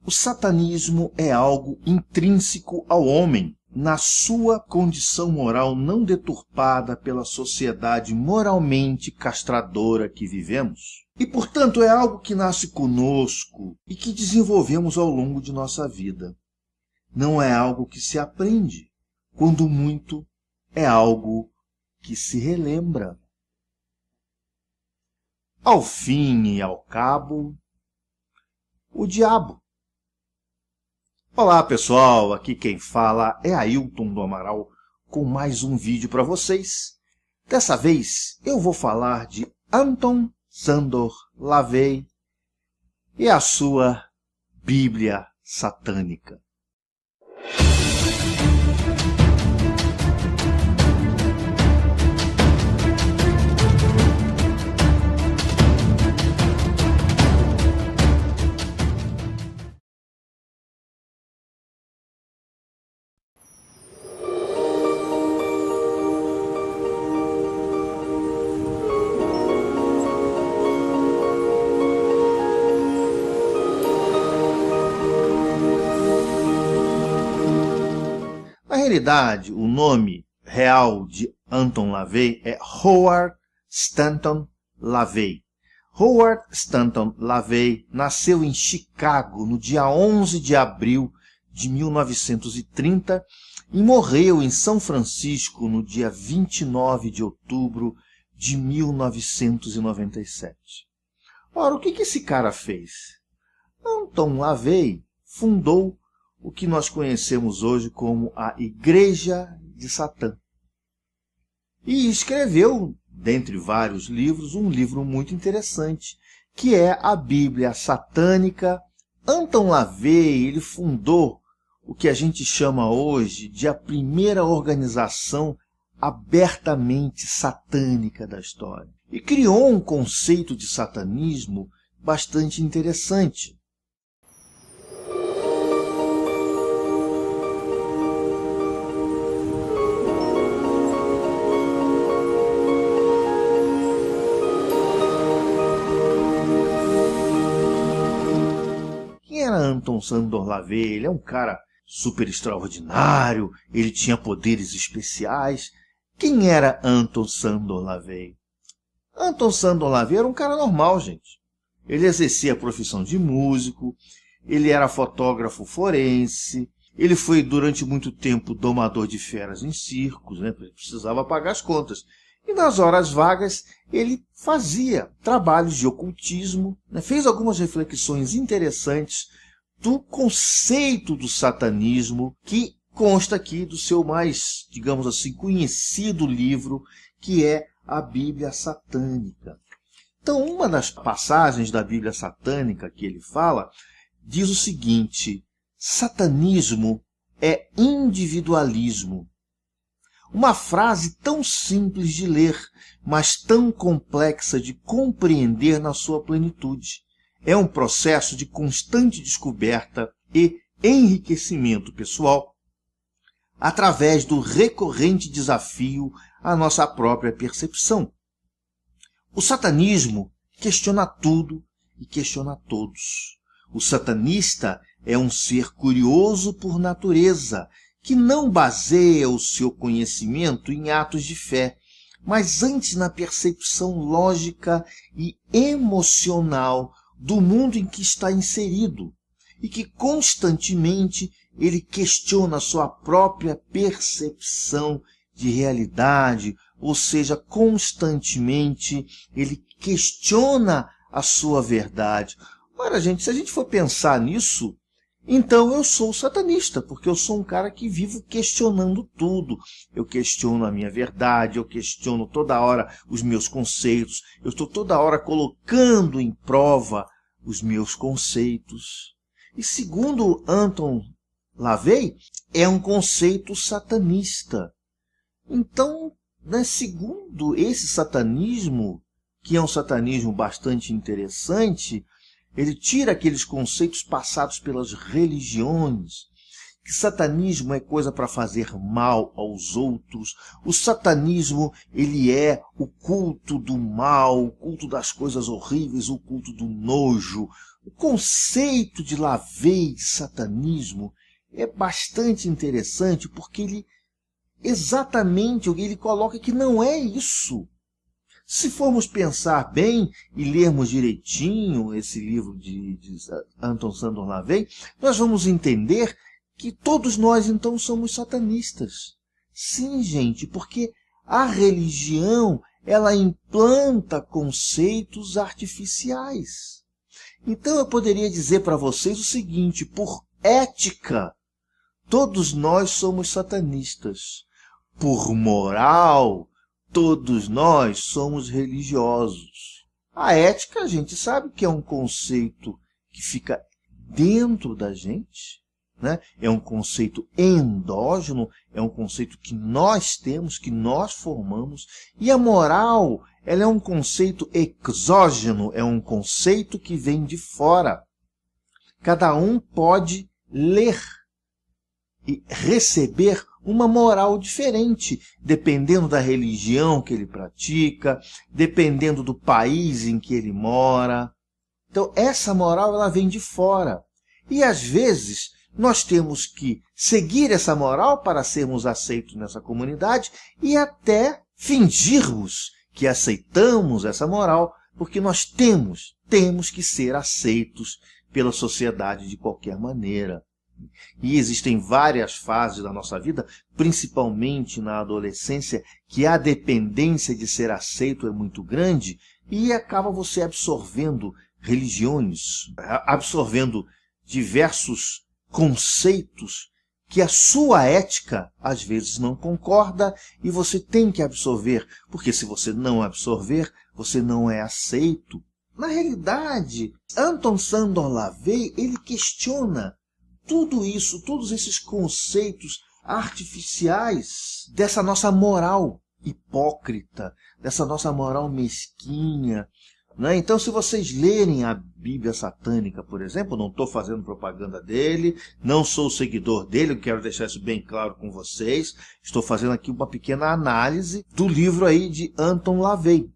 O satanismo é algo intrínseco ao homem, na sua condição moral não deturpada pela sociedade moralmente castradora que vivemos. E, portanto, é algo que nasce conosco e que desenvolvemos ao longo de nossa vida. Não é algo que se aprende, quando muito é algo que se relembra. Ao fim e ao cabo, o diabo. Olá pessoal, aqui quem fala é Ailton do Amaral com mais um vídeo para vocês. Dessa vez eu vou falar de Anton Szandor LaVey e a sua Bíblia Satânica. Na realidade, o nome real de Anton LaVey é Howard Stanton LaVey. Howard Stanton LaVey nasceu em Chicago no dia 11 de abril de 1930 e morreu em São Francisco no dia 29 de outubro de 1997. Ora, o que esse cara fez? Anton LaVey fundou o que nós conhecemos hoje como a Igreja de Satã. E escreveu, dentre vários livros, um livro muito interessante, que é a Bíblia Satânica. Anton LaVey, ele fundou o que a gente chama hoje de a primeira organização abertamente satânica da história. E criou um conceito de satanismo bastante interessante. Anton Szandor LaVey, ele é um cara super extraordinário, ele tinha poderes especiais. Quem era Anton Szandor LaVey? Anton Szandor LaVey era um cara normal, gente. Ele exercia a profissão de músico, ele era fotógrafo forense, ele foi durante muito tempo domador de feras em circos, né? Ele precisava pagar as contas. E nas horas vagas ele fazia trabalhos de ocultismo, né? Fez algumas reflexões interessantes do conceito do satanismo, que consta aqui do seu mais, digamos assim, conhecido livro, que é a Bíblia Satânica. Então, uma das passagens da Bíblia Satânica que ele fala, diz o seguinte: satanismo é individualismo. Uma frase tão simples de ler, mas tão complexa de compreender na sua plenitude. É um processo de constante descoberta e enriquecimento pessoal através do recorrente desafio à nossa própria percepção. O satanismo questiona tudo e questiona todos. O satanista é um ser curioso por natureza, que não baseia o seu conhecimento em atos de fé, mas antes na percepção lógica e emocional do mundo em que está inserido, e que constantemente ele questiona a sua própria percepção de realidade, ou seja, constantemente ele questiona a sua verdade. Ora, gente, se a gente for pensar nisso, então eu sou satanista, porque eu sou um cara que vivo questionando tudo. Eu questiono a minha verdade, eu questiono toda hora os meus conceitos, eu estou toda hora colocando em prova os meus conceitos. E segundo Anton LaVey, é um conceito satanista. Então, né, segundo esse satanismo, que é um satanismo bastante interessante, ele tira aqueles conceitos passados pelas religiões, que satanismo é coisa para fazer mal aos outros. O satanismo, ele é o culto do mal, o culto das coisas horríveis, o culto do nojo, O conceito de LaVey, de satanismo, é bastante interessante porque ele coloca que não é isso. Se formos pensar bem e lermos direitinho esse livro de Anton Szandor LaVey, nós vamos entender que todos nós então somos satanistas. Sim, gente, porque a religião, ela implanta conceitos artificiais. Então eu poderia dizer para vocês o seguinte: por ética, todos nós somos satanistas. Por moral, todos nós somos religiosos. A ética, a gente sabe que é um conceito que fica dentro da gente, né? É um conceito endógeno, é um conceito que nós temos, que nós formamos. E a moral, ela é um conceito exógeno, é um conceito que vem de fora. Cada um pode ler e receber uma moral diferente, dependendo da religião que ele pratica, dependendo do país em que ele mora. Então, essa moral, ela vem de fora. E, às vezes, nós temos que seguir essa moral para sermos aceitos nessa comunidade e até fingirmos que aceitamos essa moral, porque nós temos que ser aceitos pela sociedade de qualquer maneira. E existem várias fases da nossa vida, principalmente na adolescência, que a dependência de ser aceito é muito grande e acaba você absorvendo religiões, absorvendo diversos conceitos que a sua ética às vezes não concorda e você tem que absorver, porque se você não absorver, você não é aceito. Na realidade, Anton Szandor LaVey, ele questiona tudo isso, todos esses conceitos artificiais dessa nossa moral hipócrita, dessa nossa moral mesquinha, né? Então, se vocês lerem a Bíblia satânica, por exemplo, não estou fazendo propaganda dele, não sou seguidor dele, eu quero deixar isso bem claro com vocês, estou fazendo aqui uma pequena análise do livro aí de Anton LaVey.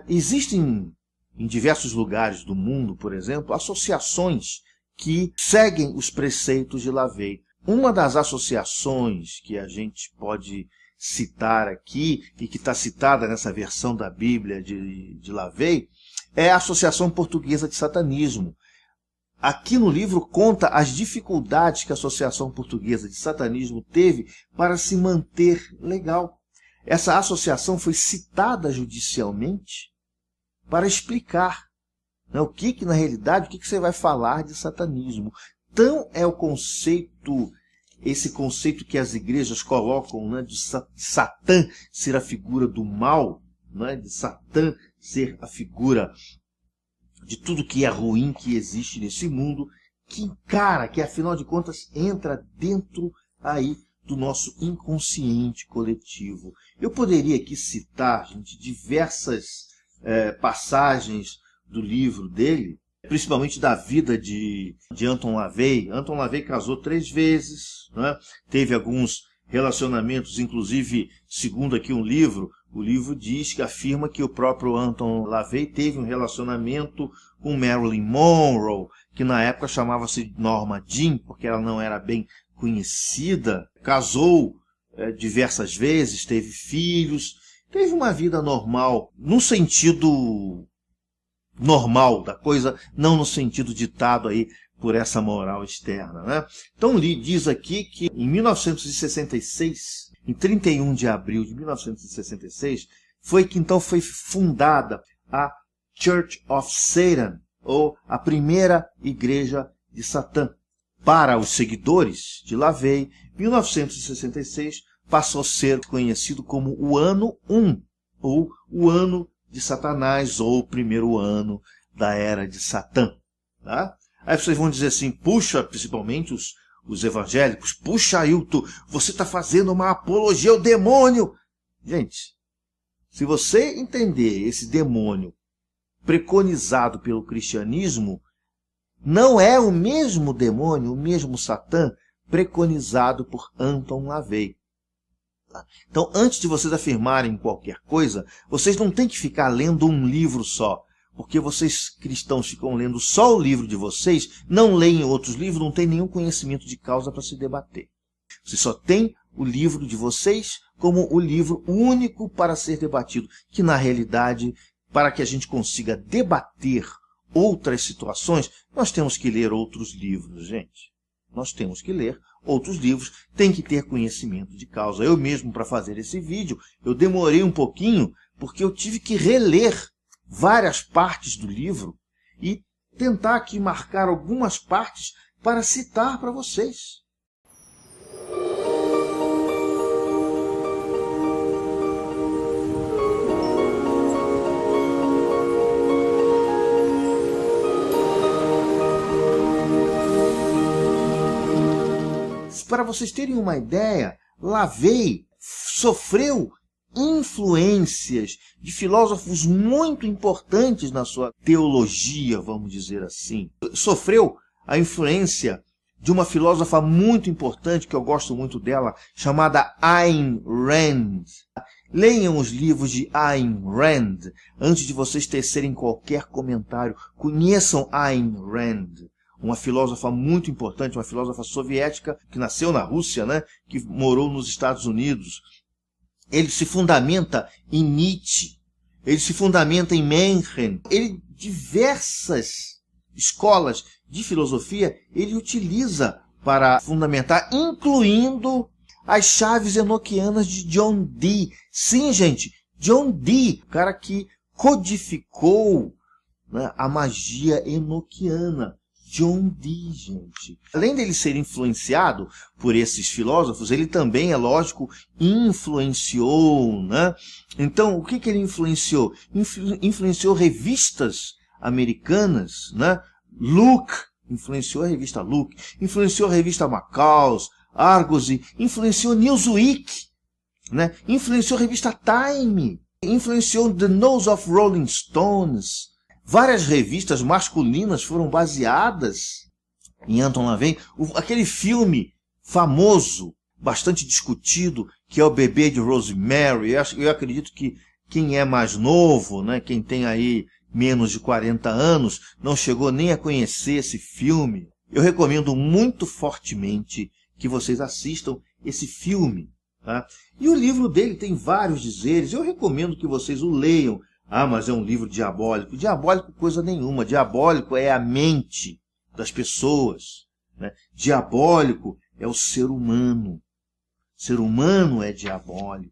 Existem em diversos lugares do mundo, por exemplo, associações que seguem os preceitos de LaVey. Uma das associações que a gente pode citar aqui, e que está citada nessa versão da Bíblia de LaVey, é a Associação Portuguesa de Satanismo. Aqui no livro conta as dificuldades que a Associação Portuguesa de Satanismo teve para se manter legal. Essa associação foi citada judicialmente para explicar, né, na realidade, o que você vai falar de satanismo. Então, é o conceito, esse conceito que as igrejas colocam, né, de Satã ser a figura do mal, né, de Satã ser a figura de tudo que é ruim que existe nesse mundo, que encara, que afinal de contas entra dentro aí do nosso inconsciente coletivo. Eu poderia aqui citar, gente, diversas passagens do livro dele, principalmente da vida de Anton LaVey. Anton LaVey casou 3 vezes, né? Teve alguns relacionamentos, inclusive, segundo aqui um livro, o livro diz que afirma que o próprio Anton LaVey teve um relacionamento com Marilyn Monroe, que na época chamava-se Norma Jean, porque ela não era bem conhecida. Casou diversas vezes, teve filhos, teve uma vida normal, no sentido normal da coisa, não no sentido ditado aí por essa moral externa, né? Então diz aqui que em 1966, em 31 de abril de 1966, foi que então foi fundada a Church of Satan, ou a primeira igreja de Satã. Para os seguidores de LaVey, 1966 passou a ser conhecido como o ano 1, ou o ano de Satanás, ou o primeiro ano da era de Satã. Tá? Aí vocês vão dizer assim, puxa, principalmente os evangélicos, puxa, Ailton, você está fazendo uma apologia ao demônio. Gente, se você entender esse demônio preconizado pelo cristianismo, não é o mesmo demônio, o mesmo Satã preconizado por Anton LaVey. Então, antes de vocês afirmarem qualquer coisa, vocês não têm que ficar lendo um livro só. Porque vocês cristãos ficam lendo só o livro de vocês, não leem outros livros, não têm nenhum conhecimento de causa para se debater. Vocês só têm o livro de vocês como o livro único para ser debatido, que na realidade, para que a gente consiga debater outras situações, nós temos que ler outros livros, gente. Nós temos que ler outros livros, tem que ter conhecimento de causa. Eu mesmo, para fazer esse vídeo, eu demorei um pouquinho, porque eu tive que reler várias partes do livro e tentar aqui marcar algumas partes para citar para vocês. Para vocês terem uma ideia, LaVey sofreu influências de filósofos muito importantes na sua teologia, vamos dizer assim. Sofreu a influência de uma filósofa muito importante, que eu gosto muito dela, chamada Ayn Rand. Leiam os livros de Ayn Rand antes de vocês tecerem qualquer comentário. Conheçam Ayn Rand, uma filósofa muito importante, uma filósofa soviética que nasceu na Rússia, né, que morou nos Estados Unidos. Ele se fundamenta em Nietzsche, ele se fundamenta em Mencken. Diversas escolas de filosofia ele utiliza para fundamentar, incluindo as chaves enoquianas de John Dee. Sim, gente, John Dee, o cara que codificou, né, a magia enoquiana. John Dee, gente. Além dele ser influenciado por esses filósofos, ele também, é lógico, influenciou, né? Então, o que ele influenciou? Influenciou revistas americanas, né? Look, influenciou a revista Look, influenciou a revista Maccaus, Argosy, influenciou Newsweek, né? Influenciou a revista Time, influenciou The Nose of Rolling Stones. Várias revistas masculinas foram baseadas em Anton LaVey. Aquele filme famoso, bastante discutido, que é O Bebê de Rosemary. Eu acredito que quem é mais novo, né, quem tem aí menos de 40 anos, não chegou nem a conhecer esse filme. Eu recomendo muito fortemente que vocês assistam esse filme. Tá? E o livro dele tem vários dizeres. Eu recomendo que vocês o leiam. Ah, mas é um livro diabólico. Diabólico coisa nenhuma. Diabólico é a mente das pessoas, né? Diabólico é o ser humano. O ser humano é diabólico.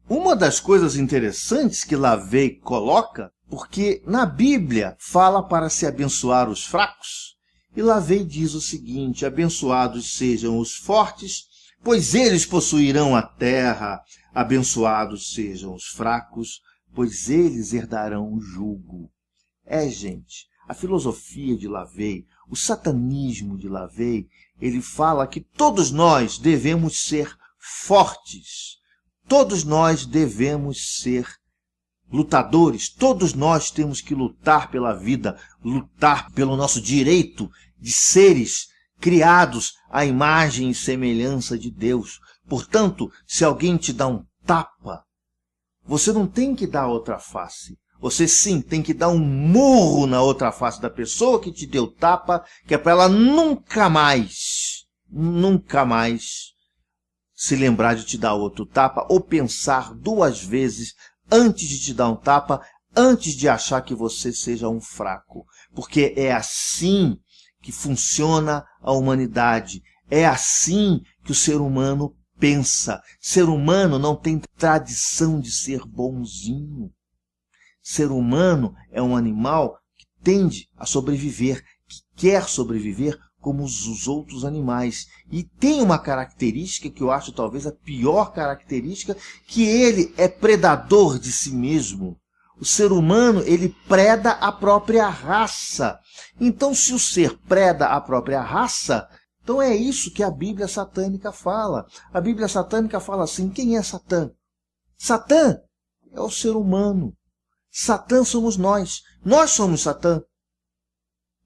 Uma das coisas interessantes que LaVey coloca, porque na Bíblia fala para se abençoar os fracos, e LaVey diz o seguinte: abençoados sejam os fortes, pois eles possuirão a terra, abençoados sejam os fracos, pois eles herdarão o jugo. Gente, a filosofia de LaVey, o satanismo de LaVey, ele fala que todos nós devemos ser fortes. Todos nós devemos ser lutadores, todos nós temos que lutar pela vida, lutar pelo nosso direito de seres criados à imagem e semelhança de Deus. Portanto, se alguém te dá um tapa, você não tem que dar outra face. Você sim tem que dar um murro na outra face da pessoa que te deu tapa, que é para ela nunca mais se lembrar de te dar outro tapa, ou pensar duas vezes antes de te dar um tapa, antes de achar que você seja um fraco. Porque é assim que funciona a humanidade. É assim que o ser humano pensa. Ser humano não tem tradição de ser bonzinho. Ser humano é um animal que tende a sobreviver, que quer sobreviver como os outros animais. E tem uma característica que eu acho talvez a pior característica, que ele é predador de si mesmo. O ser humano, ele preda a própria raça. Então, se o ser preda a própria raça, então é isso que a Bíblia satânica fala. A Bíblia satânica fala assim, quem é Satã? Satã é o ser humano. Satã somos nós. Nós somos Satã.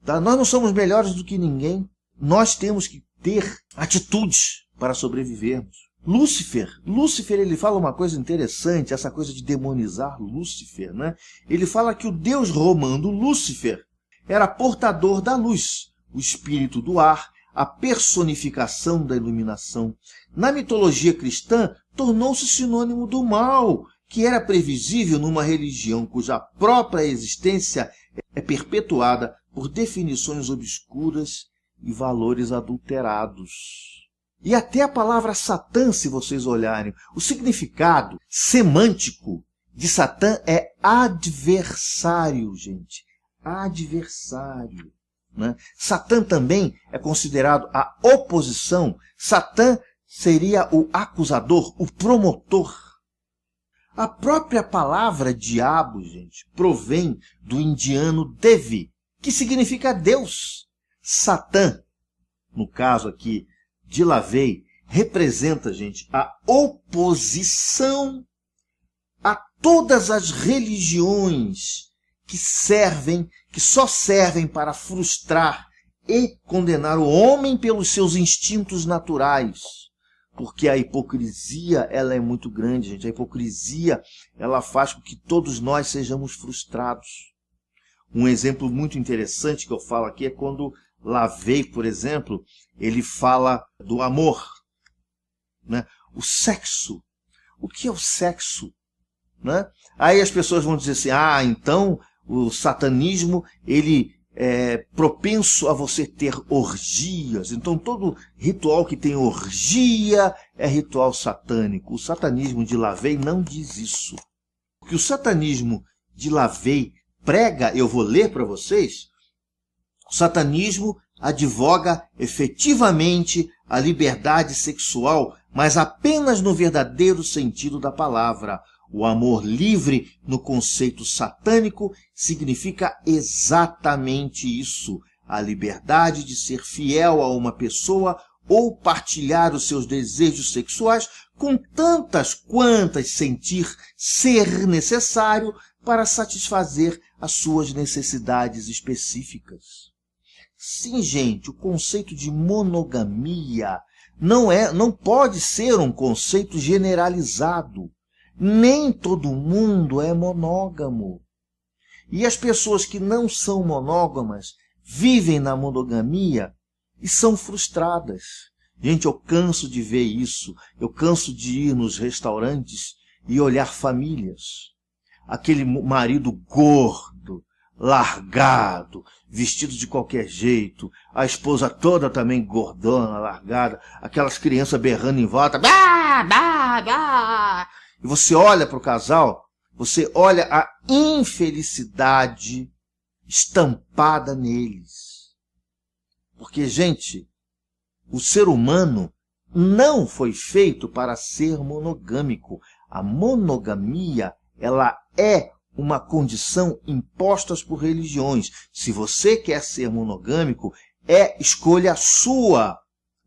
Tá? Nós não somos melhores do que ninguém. Nós temos que ter atitudes para sobrevivermos. Lúcifer, ele fala uma coisa interessante, essa coisa de demonizar Lúcifer, né? Ele fala que o deus romano Lúcifer era portador da luz, o espírito do ar, a personificação da iluminação. Na mitologia cristã, tornou-se sinônimo do mal, que era previsível numa religião cuja própria existência é perpetuada por definições obscuras e valores adulterados. E até a palavra Satã, se vocês olharem, o significado semântico de Satã é adversário, gente. Adversário. Né? Satã também é considerado a oposição. Satã seria o acusador, o promotor. A própria palavra diabo, gente, provém do indiano Devi, que significa Deus. Satã, no caso aqui de Lavey, representa, gente, a oposição a todas as religiões que só servem para frustrar e condenar o homem pelos seus instintos naturais. Porque a hipocrisia, ela é muito grande, gente. A hipocrisia, ela faz com que todos nós sejamos frustrados. Um exemplo muito interessante que eu falo aqui é quando Lavey, por exemplo, ele fala do amor, né? O sexo. O que é o sexo? Né? Aí as pessoas vão dizer assim, então o satanismo, ele é propenso a você ter orgias. Então todo ritual que tem orgia é ritual satânico. O satanismo de Lavey não diz isso. O que o satanismo de Lavey prega, eu vou ler para vocês. O satanismo advoga efetivamente a liberdade sexual, mas apenas no verdadeiro sentido da palavra. O amor livre, no conceito satânico, significa exatamente isso. A liberdade de ser fiel a uma pessoa ou partilhar os seus desejos sexuais com tantas quantas sentir ser necessário para satisfazer as suas necessidades específicas. Sim, gente, o conceito de monogamia não pode ser um conceito generalizado. Nem todo mundo é monógamo. E as pessoas que não são monógamas vivem na monogamia e são frustradas. Gente, eu canso de ver isso. Eu canso de ir nos restaurantes e olhar famílias. Aquele marido gordo, largado, vestido de qualquer jeito, a esposa toda também gordona, largada, aquelas crianças berrando em volta. Bah, bah, bah. E você olha para o casal, você olha a infelicidade estampada neles. Porque, gente, o ser humano não foi feito para ser monogâmico. A monogamia, ela é uma condição imposta por religiões. Se você quer ser monogâmico, é escolha sua.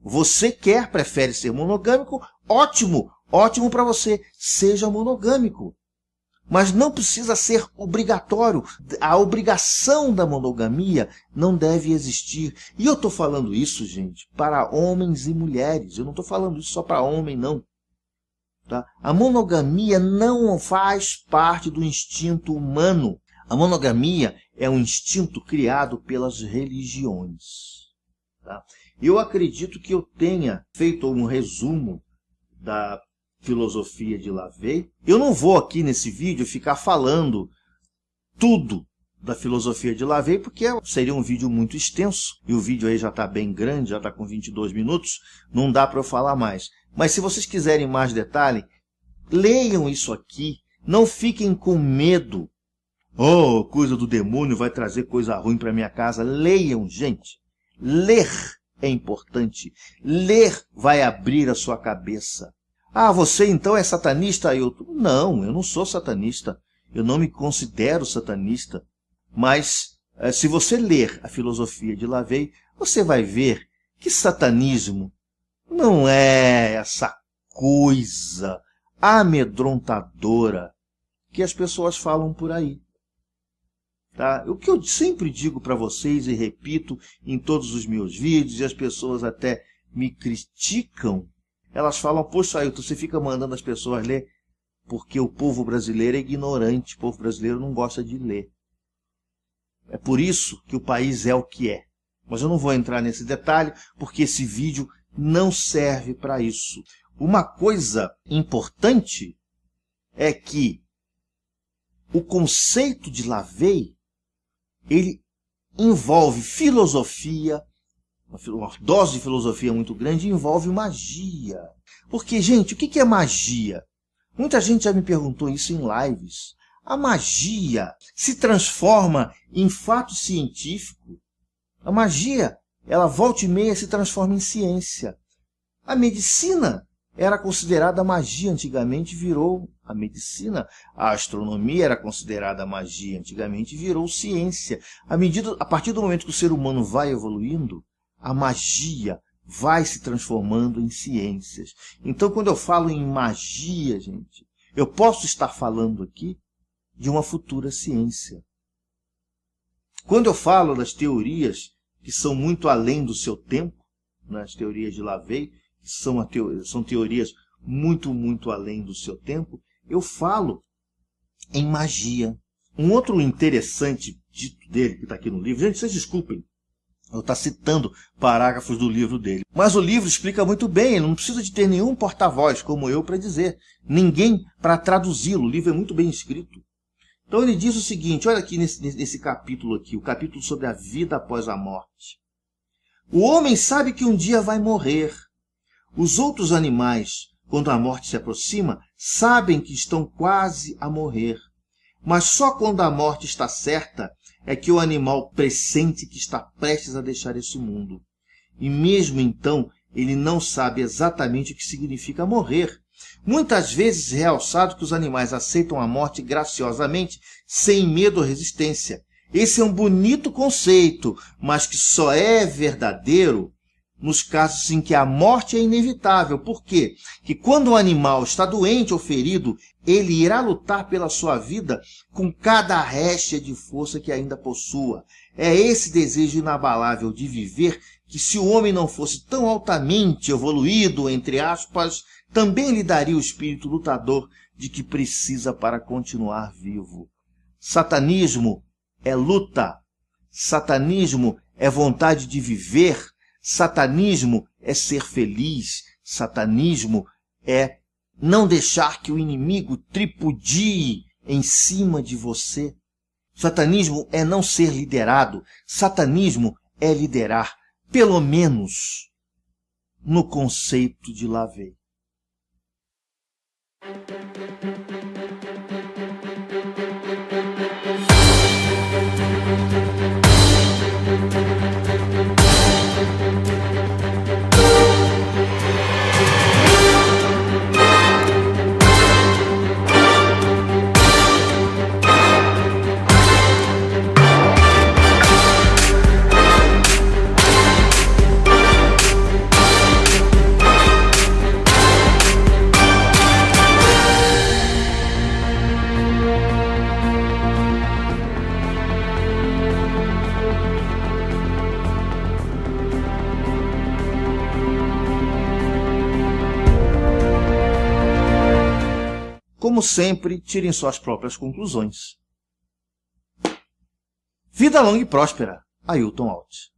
Você prefere ser monogâmico, ótimo. Ótimo para você, seja monogâmico. Mas não precisa ser obrigatório. A obrigação da monogamia não deve existir. E eu estou falando isso, gente, para homens e mulheres. Eu não estou falando isso só para homem, não. Tá? A monogamia não faz parte do instinto humano. A monogamia é um instinto criado pelas religiões. Tá? Eu acredito que eu tenha feito um resumo da filosofia de Lavey. Eu não vou aqui nesse vídeo ficar falando tudo da filosofia de Lavey, porque seria um vídeo muito extenso, e o vídeo aí já está bem grande, já está com 22 minutos, não dá para eu falar mais. Mas se vocês quiserem mais detalhe, leiam isso aqui, não fiquem com medo. Oh, coisa do demônio vai trazer coisa ruim para minha casa. Leiam, gente. Ler é importante. Ler vai abrir a sua cabeça. Ah, você então é satanista, Ailton? Não, eu não sou satanista. eu não me considero satanista, mas se você ler a filosofia de LaVey, você vai ver que satanismo não é essa coisa amedrontadora que as pessoas falam por aí. Tá? O que eu sempre digo para vocês e repito em todos os meus vídeos, e as pessoas até me criticam, elas falam, poxa, Ailton, você fica mandando as pessoas ler porque o povo brasileiro é ignorante, o povo brasileiro não gosta de ler. É por isso que o país é o que é. Mas eu não vou entrar nesse detalhe, porque esse vídeo não serve para isso. Uma coisa importante é que o conceito de LaVey, ele envolve filosofia, uma dose de filosofia muito grande, e envolve magia. Porque, gente, o que é magia? Muita gente já me perguntou isso em lives. A magia se transforma em fato científico. A magia, ela volta e meia se transforma em ciência. A medicina era considerada magia antigamente, virou a medicina. A astronomia era considerada magia antigamente, virou ciência. A partir do momento que o ser humano vai evoluindo, a magia vai se transformando em ciências. Então, quando eu falo em magia, gente, eu posso estar falando aqui de uma futura ciência. Quando eu falo das teorias que são muito além do seu tempo, as teorias de LaVey, que são teorias muito além do seu tempo, eu falo em magia. Um outro interessante dito dele, que está aqui no livro, gente, vocês desculpem, eu estou citando parágrafos do livro dele, mas o livro explica muito bem, ele não precisa de ter nenhum porta-voz como eu para dizer, ninguém para traduzi-lo, o livro é muito bem escrito. Então ele diz o seguinte, olha aqui nesse capítulo aqui, o capítulo sobre a vida após a morte. O homem sabe que um dia vai morrer. Os outros animais, quando a morte se aproxima, sabem que estão quase a morrer. Mas só quando a morte está certa é que o animal pressente que está prestes a deixar esse mundo. E mesmo então, ele não sabe exatamente o que significa morrer. Muitas vezes é realçado que os animais aceitam a morte graciosamente, sem medo ou resistência. Esse é um bonito conceito, mas que só é verdadeiro nos casos em que a morte é inevitável. Por quê? Que quando o animal está doente ou ferido, ele irá lutar pela sua vida com cada réstia de força que ainda possua. É esse desejo inabalável de viver que, se o homem não fosse tão altamente evoluído, entre aspas, também lhe daria o espírito lutador de que precisa para continuar vivo. Satanismo é luta. Satanismo é vontade de viver. Satanismo é ser feliz. Satanismo é não deixar que o inimigo tripudie em cima de você. Satanismo é não ser liderado. Satanismo é liderar, pelo menos no conceito de LaVey. Como sempre, tirem suas próprias conclusões. Vida longa e próspera. Ailton Alt.